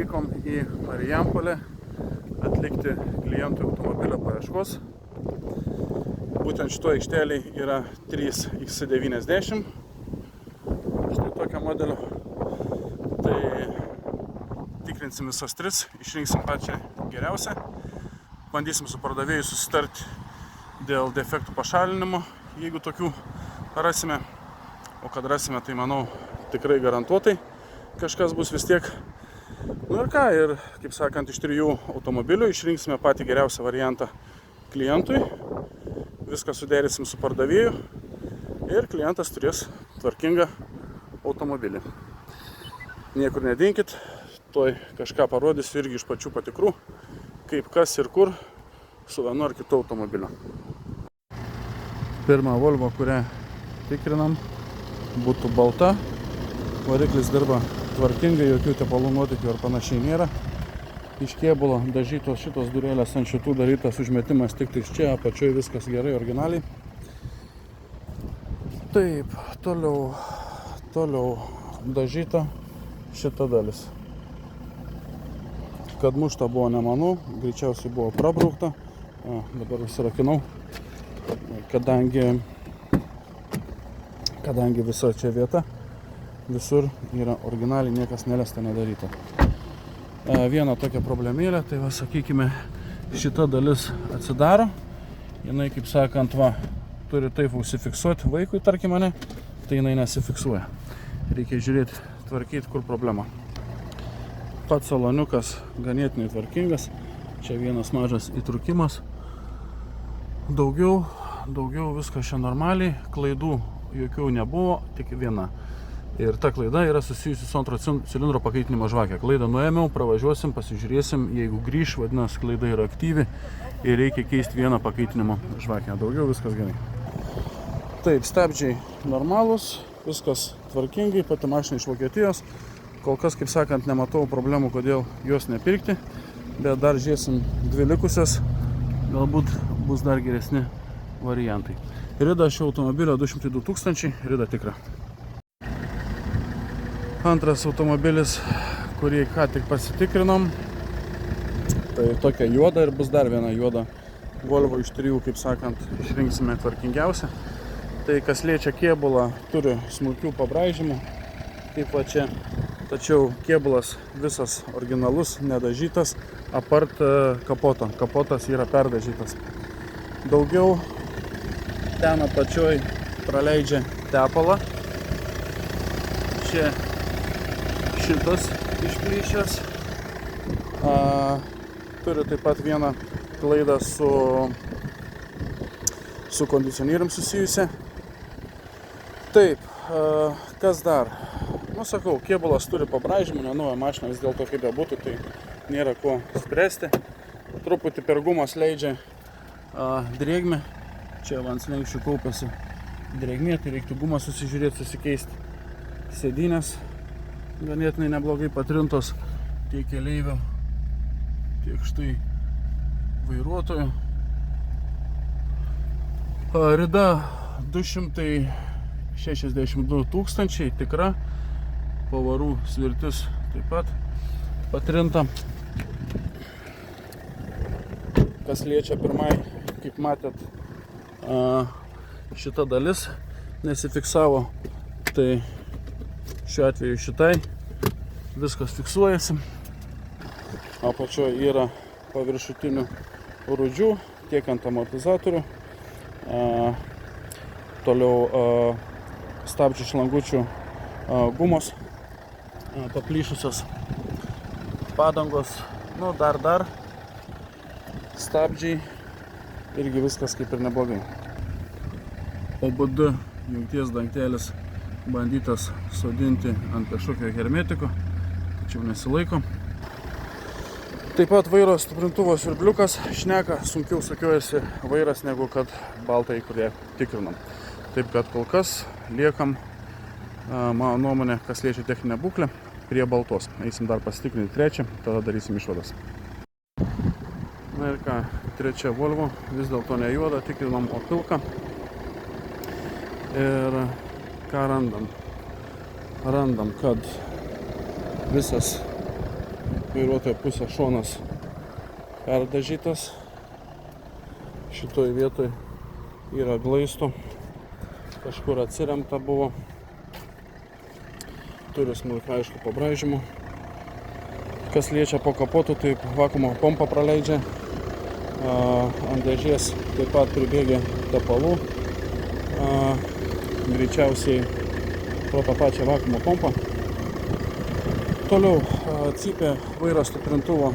atvykom į Marijampolę atlikti klientų automobilio paieškos. Būtent šito aikšteliai yra 3XC90. Štai tokio modelio. Tai tikrinsim visas 3, išrinksim pačią geriausią. Bandysim su pardavėju susitarti dėl defektų pašalinimo, jeigu tokių rasime. O kad rasime, tai manau tikrai garantuotai kažkas bus vis tiek. Nu ir ką, ir kaip sakant, iš 3 automobilių išrinksime patį geriausią variantą klientui. Viską suderisim su pardavėju ir klientas turės tvarkingą automobilį. Niekur nedinkit, tuoj kažką parodysiu irgi iš pačių patikrų, kaip kas ir kur su vienu ar kitu automobiliu. Pirma Volvo, kurią tikrinam, būtų balta. Variklis dirba tvarkingai, jokių tepalų nuotykių ar panašiai nėra. Iš kėbulo dažytos šitos durėlės, ant šitų darytas užmetimas tik iš čia, apačioj viskas gerai, originaliai. Taip, toliau dažyta šita dalis. Kad mušta buvo, nemanau, greičiausiai buvo prabraukta. Dabar užsirakinau, kadangi visa čia vieta, visur yra originaliai, niekas neliesta, nedaryta. Viena tokia problemėlė, tai va, sakykime, šita dalis atsidaro. Jinai, kaip sakant, va, turi taip užsifiksuoti vaikui, tarkim mane, tai jinai nesifiksuoja. Reikia žiūrėti, tvarkyti, kur problema. Pats saloniukas ganėtinai tvarkingas. Čia vienas mažas įtrukimas. Daugiau viskas čia normaliai. Klaidų jokių nebuvo, tik viena. Ir ta klaida yra susijusi su antro cilindro pakaitinimo žvakė. Klaidą nuėmiau, pravažiuosim, pasižiūrėsim. Jeigu grįš, vadinasi, klaida yra aktyvi ir reikia keisti vieną pakaitinimo žvakę. Daugiau viskas gerai. Taip, stabdžiai normalūs, viskas tvarkingai, pati mašina iš Vokietijos. Kol kas, kaip sakant, nematau problemų, kodėl juos nepirkti, bet dar žiūrėsim 2 likusias, galbūt bus dar geresni variantai. Rida šio automobilio 202 000, rida tikra. Antras automobilis, kurį ką tik pasitikrinom, tai tokia juoda ir bus dar viena juoda Volvo iš 3, kaip sakant, išrinksime tvarkingiausią. Tai kas liečia kėbulą, turi smulkių pabraižymų, kaip va čia, tačiau kėbulas visas originalus, nedažytas, apart kapoto. Kapotas yra perdažytas. Daugiau ten apačioj praleidžia tepalą. Čia šitas išplyšęs. Turiu taip pat vieną klaidą su kondicionierium susijusią. Taip, kas dar? Nu, sakau, kėbulas turi pabraižymų, nenauja mašina, vis dėlto kaip bebūtų, tai nėra ko spręsti. Truputį per gumas leidžia drėgmę. Čia ant slenkščių kaupiasi drėgmė, tai reiktų gumą susižiūrėti, susikeisti. Sėdynės ganėtinai neblogai patrintos tiek keleivio, tiek štai vairuotojo. Rida 262 000, tikra. Pavarų svirtis taip pat patrinta. Kas liečia pirmai, kaip matėt, šita dalis nesifiksavo, tai šiuo atveju šitai viskas fiksuojasi. Apačioje yra paviršutinių rūdžių, tiek ant amortizatorių. Toliau stabdžių šlangučių gumos paplyšusios, padangos, nu dar stabdžiai, irgi viskas kaip ir neblogai. OBD jungties dangtelis bandytas sodinti ant kažkokio hermetiko, tačiau nesilaiko. Taip pat vairo stiprintuvo siurbliukas šneka, sunkiau sukiojasi vairas negu kad baltai, kurie tikrinam. Taip kad kol kas liekam, mano nuomonė, kas liečia techninę būklę, prie baltos. Eisim dar pasitikrinti trečią, tada darysim išvadas. Na ir ką, trečia Volvo, vis dėlto ne juoda, tikrinam, o pilka. Ir ką randam? Randam, kad visas vairuotojo pusės šonas perdažytas. Šitoj vietoj yra glaisto, kažkur atsiremta buvo. Turi smulkių aišku pabraižymų. Kas liečia po kapotu, tai vakuumo pompa praleidžia. Ant dėžės taip pat pribėgia tepalų. Greičiausiai pro tą pačią vakuumo pompą. Toliau cypia vairo stiprintuvo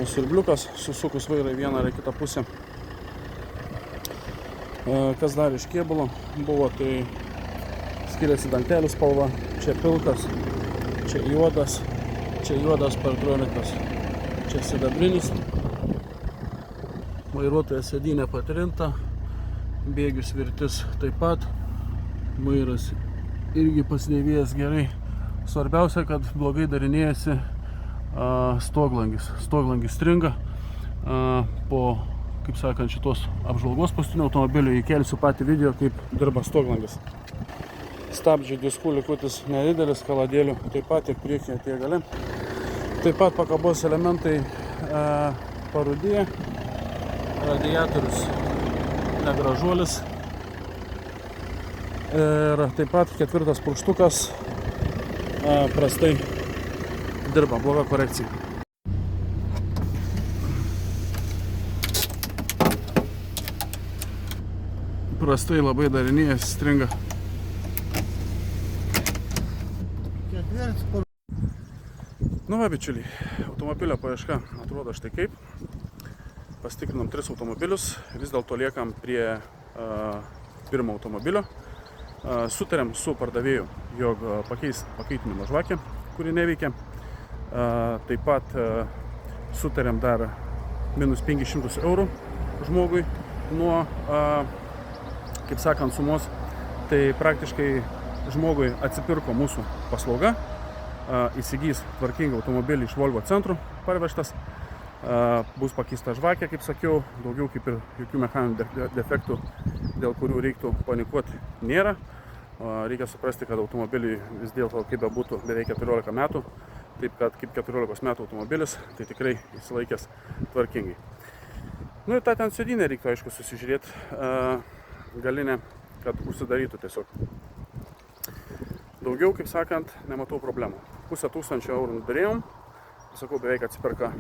siurbliukas, susukus vairą į vieną ar į kitą pusę. Kas dar iš kėbulo buvo, tai skiriasi dangtelių spalva. Čia pilkas, čia juodas pertronikas, čia sidabrinis. Vairuotojo sėdynė patrinta, bėgių svirtis taip pat, vairas irgi pasidėvėjęs gerai. Svarbiausia, kad blogai darinėjasi stoglangis. Stoglangis stringa. Po, kaip sakant, šitos apžvalgos paskutinio automobilio įkelsiu patį video, kaip dirba stoglangis. Stabdžiai diskų likutis nedidelis, kaladėlių taip pat tiek priekyje, tiek gale. Taip pat pakabos elementai parūdija. Radiatorius negražuolis. Ir taip pat ketvirtas purkštukas prastai dirba, bloga korekcija. Prastai labai darinėjas, stringa. Nu va, bičiuliai, automobilio paieška atrodo štai kaip. Pasitikrinom 3 automobilius, vis dėlto liekam prie pirmo automobilio. Sutarėm su pardavėju, jog pakeitinimo žvakę, kuri neveikia. Taip pat sutarėm dar minus 500 eurų žmogui nuo, kaip sakant, sumos. Tai praktiškai žmogui atsipirko mūsų paslauga, įsigys tvarkingą automobilį iš Volvo centrų parvežtas, bus pakeista žvakė, kaip sakiau, daugiau kaip ir jokių mechaninių defektų, dėl kurių reiktų panikuoti, nėra. Reikia suprasti, kad automobiliui vis dėlto kaip bebūtų beveik 14 metų, taip kad kaip 14 metų automobilis, tai tikrai įsilaikęs tvarkingai. Nu ir tą ten sėdynę reiktų, aišku, susižiūrėti galinę, kad užsidarytų tiesiog. Daugiau, kaip sakant, nematau problemų. 500 eurų nudarėjom, sakau, beveik atsiperka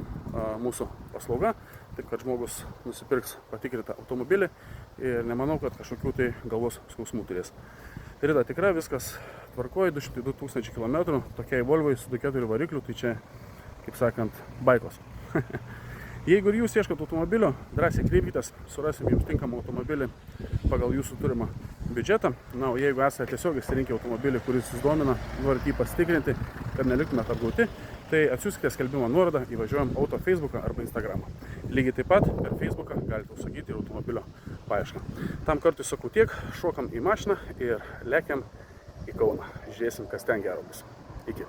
mūsų paslauga, taip kad žmogus nusipirks patikrintą automobilį ir nemanau, kad kažkokių tai galvos skausmų turės. Rida tikra, viskas tvarkoja, 202 000 km, tokiai Volvai su 2.4 varikliu, tai čia, kaip sakant, baikos. Jeigu ir jūs ieškot automobilio, drąsiai kreipkitės, surasim jums tinkamą automobilį pagal jūsų turimą biudžetą. Na, o jeigu esate tiesiog išsirinkę automobilį, kuris jūs domina, norite jį pasitikrinti, kad neliktumėte apgauti, tai atsiųskite skelbimo nuorodą, įvažiuojam auto Facebooką arba Instagramą. Lygiai taip pat per Facebooką galite užsakyti ir automobilio paiešką. Tam kartui sakau tiek, šokam į mašiną ir lekiam į Kauną. Žiūrėsim, kas ten gero bus. Iki.